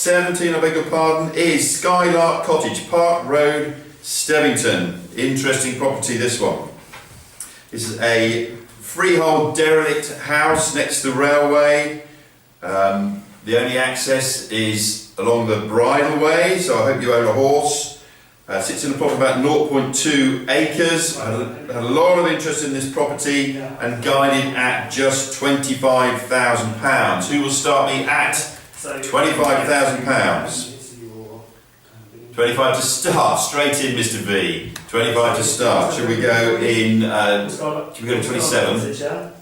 17, I beg your pardon, is Skylark Cottage, Park Road, Stevington. Interesting property, this one. This is a freehold derelict house next to the railway. The only access is along the bridleway, so I hope you own a horse. Sits in a plot of about 0.2 acres. I had a lot of interest in this property and guided at just £25,000. Who will start me at £25,000? 25 to start, straight in, Mr. V. 25 to start. Should we go in, should we go to 27?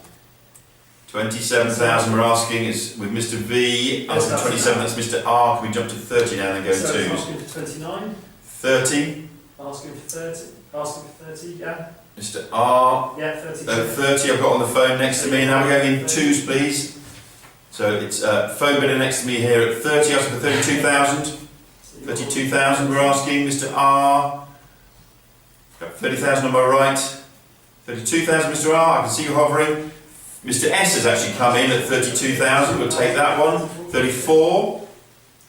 27,000 we're asking, is with Mr. V. Asking 27, that's Mr. R. Can we jump to 30 now and then go so twos? Asking for 29. 30. Asking for 30. Asking for 30, yeah. Mr. R. Yeah, 30. 30 I've got on the phone next to me. Now we're going in twos, please. So it's phone bidder next to me here at 30, asking for 32,000. 32,000 we're asking, Mr. R. Got 30,000 on my right. 32,000, Mr. R. I can see you hovering. Mr. S has actually come in at 32,000. We'll take that one. 34.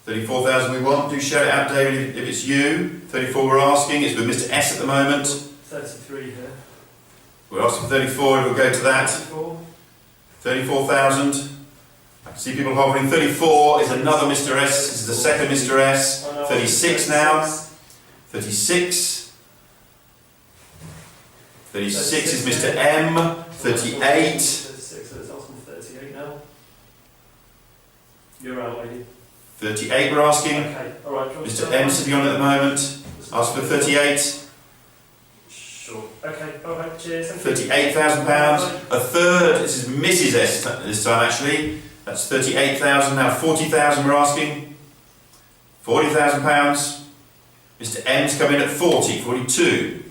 34,000 we want. Do shout it out, David, if it's you. 34 we're asking. It's with Mr. S at the moment. 33 here. We're asking for 34. We'll go to that. 34. 34,000. I can see people hovering. 34 is another Mr. S. This is the second Mr. S. 36 now. 36. 36 is Mr. M. 38. 36, so it's asking for 38 now. You're out, lady. 38 we're asking. Okay, alright. Mr. M sitting on at the moment. Ask for 38. Sure. Okay, alright, cheers. £38,000. A third, this is Mrs. S this time actually. That's 38,000, now 40,000 we're asking. £40,000. Mr. M's come in at 40, 42.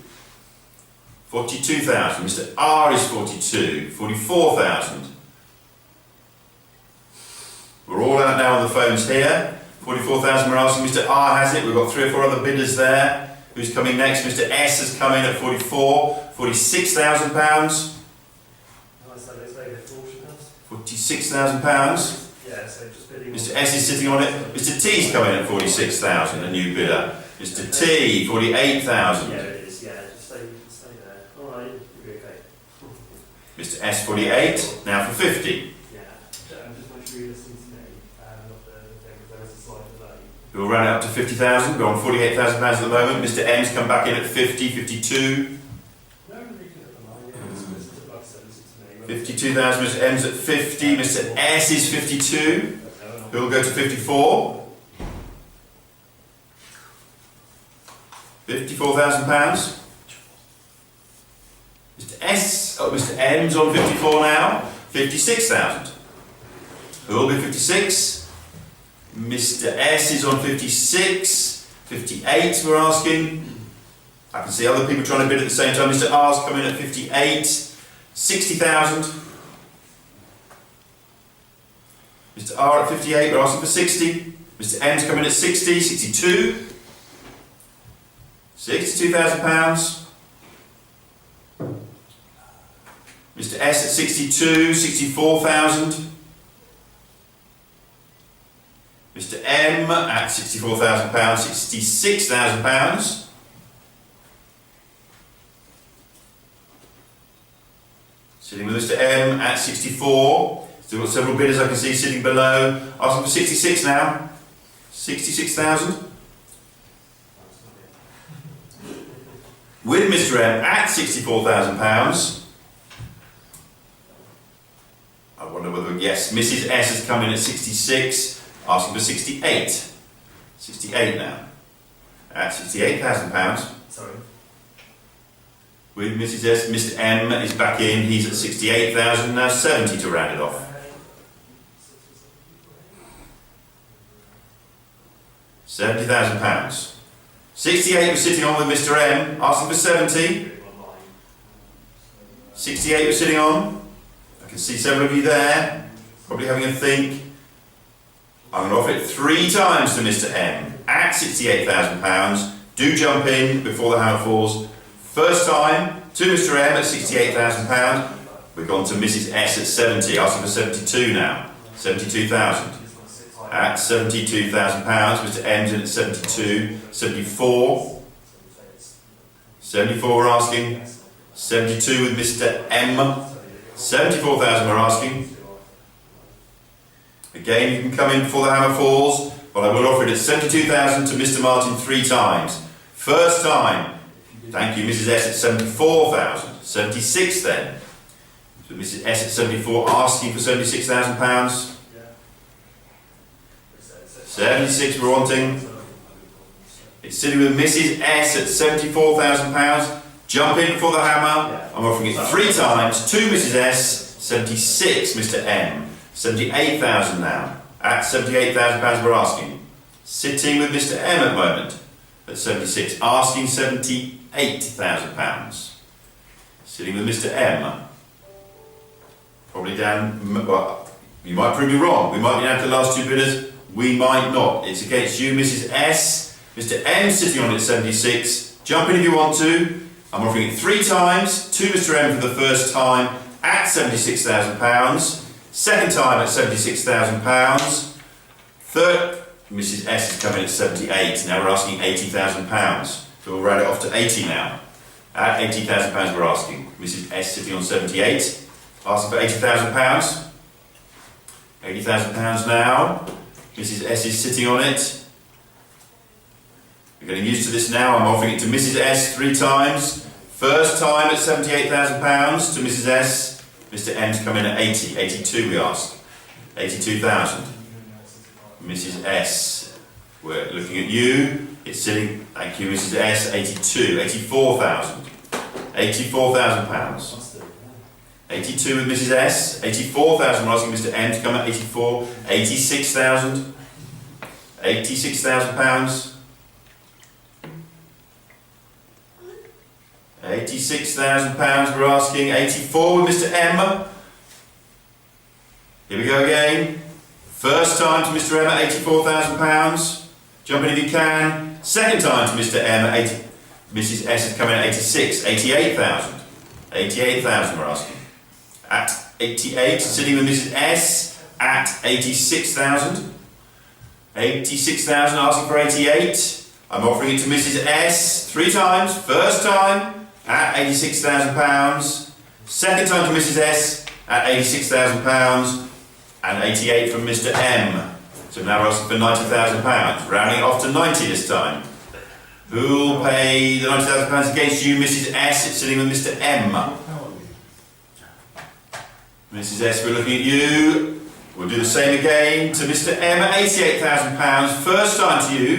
42,000. Mr. R is 42, 44,000. We're all out now on the phones here. 44,000 we're asking. Mr. R has it. We've got 3 or 4 other bidders there. Who's coming next? Mr. S has come in at 44, £46,000. £46,000. Yeah, so just bidding. Mr. S is sitting on it. Mr. T's coming in at 46,000, a new bidder. Mr. T, 48,000. Yeah, it is, yeah, just stay there. Alright, you'll be okay. Mr. S, 48, now for 50. Yeah, just make sure you're listening to me, not the thing, there is a slight delay. We'll round it up to 50,000. We're on £48,000 at the moment. Mr. M's come back in at 50, 52. 52,000, Mr. M's at 50, Mr. S is 52, who will go to 54. £54,000. Mr. S, oh, Mr. M's on 54 now, 56,000. Who will be 56? Mr. S is on 56, 58 we're asking. I can see other people trying to bid at the same time. Mr. R's coming in at 58. 60,000. Mr. R at 58, we're asking for 60. Mr. M's coming at 60, 62. £62,000. Mr. S at 62, 64,000. Mr. M at £64,000, £66,000. Sitting with Mr. M at 64. Still got several bidders I can see sitting below. Asking for 66 now. 66,000. With Mr. M at £64,000. I wonder whether, yes, Mrs. S has come in at 66. Asking for 68. 68 now. At £68,000. Sorry. With Mrs. S, Mr. M is back in, he's at 68,000, now 70 to round it off. £70,000. 68 was sitting on with Mr. M, asking for 70. 68 was sitting on. I can see several of you there, probably having a think. I'm going to offer it 3 times to Mr. M at £68,000. Do jump in before the hammer falls. First time to Mr. M at £68,000. We've gone to Mrs. S at 70, asking for 72 now. 72,000. at £72,000. Mr M's in at 72, 74. 74 we're asking. 72 with Mr M. 74,000 we're asking. Again, you can come in before the hammer falls, but I will offer it at 72,000 to Mr Martin 3 times. First time. Thank you, Mrs S at 74,000. 76 then. So Mrs S at 74 asking for £76,000. 76 we're wanting. It's sitting with Mrs S at £74,000. Jump in for the hammer. I'm offering it 3 times to Mrs S. 76, Mr M. 78,000 now. At £78,000 we're asking. Sitting with Mr M at the moment at 76, asking £78,000. Sitting with Mr M. Probably down, well, you might prove me wrong. We might be down to the last 2 bidders. We might not. It's against you, Mrs S. Mr M sitting on it at 76. Jump in if you want to. I'm offering it 3 times to Mr M for the first time at £76,000. Second time at £76,000. Third, Mrs S is coming at 78. Now we're asking £80,000. So we'll round it off to 80 now. At £80,000 we're asking. Mrs S sitting on 78. Asking for £80,000. £80,000 now. Mrs S is sitting on it. We're getting used to this now. I'm offering it to Mrs S 3 times. First time at £78,000 to Mrs S. Mr M's come in at 80. 82 we ask. 82,000. Mrs S. We're looking at you. It's sitting. Thank you, Mrs S. 82. 84,000. £84,000. 82 with Mrs S. 84,000. We're asking Mr M to come at 84. 86,000. £86,000. £86,000 we're asking. 84 with Mr M. Here we go again. First time to Mr M at £84,000. Jump in if you can. Second time to Mr M at 80. Mrs S is coming at 86. 88,000. 88,000 we're asking. At 88, sitting with Mrs S at 86,000. 86,000 asking for 88. I'm offering it to Mrs S 3 times. First time at £86,000. Second time to Mrs S at £86,000. And 88 from Mr M. So now we're asking for £90,000. Rounding it off to 90 this time. Who'll pay the £90,000 against you, Mrs S? It's sitting with Mr M. Mrs S, we're looking at you. We'll do the same again to Mr M at £88,000. First time to you.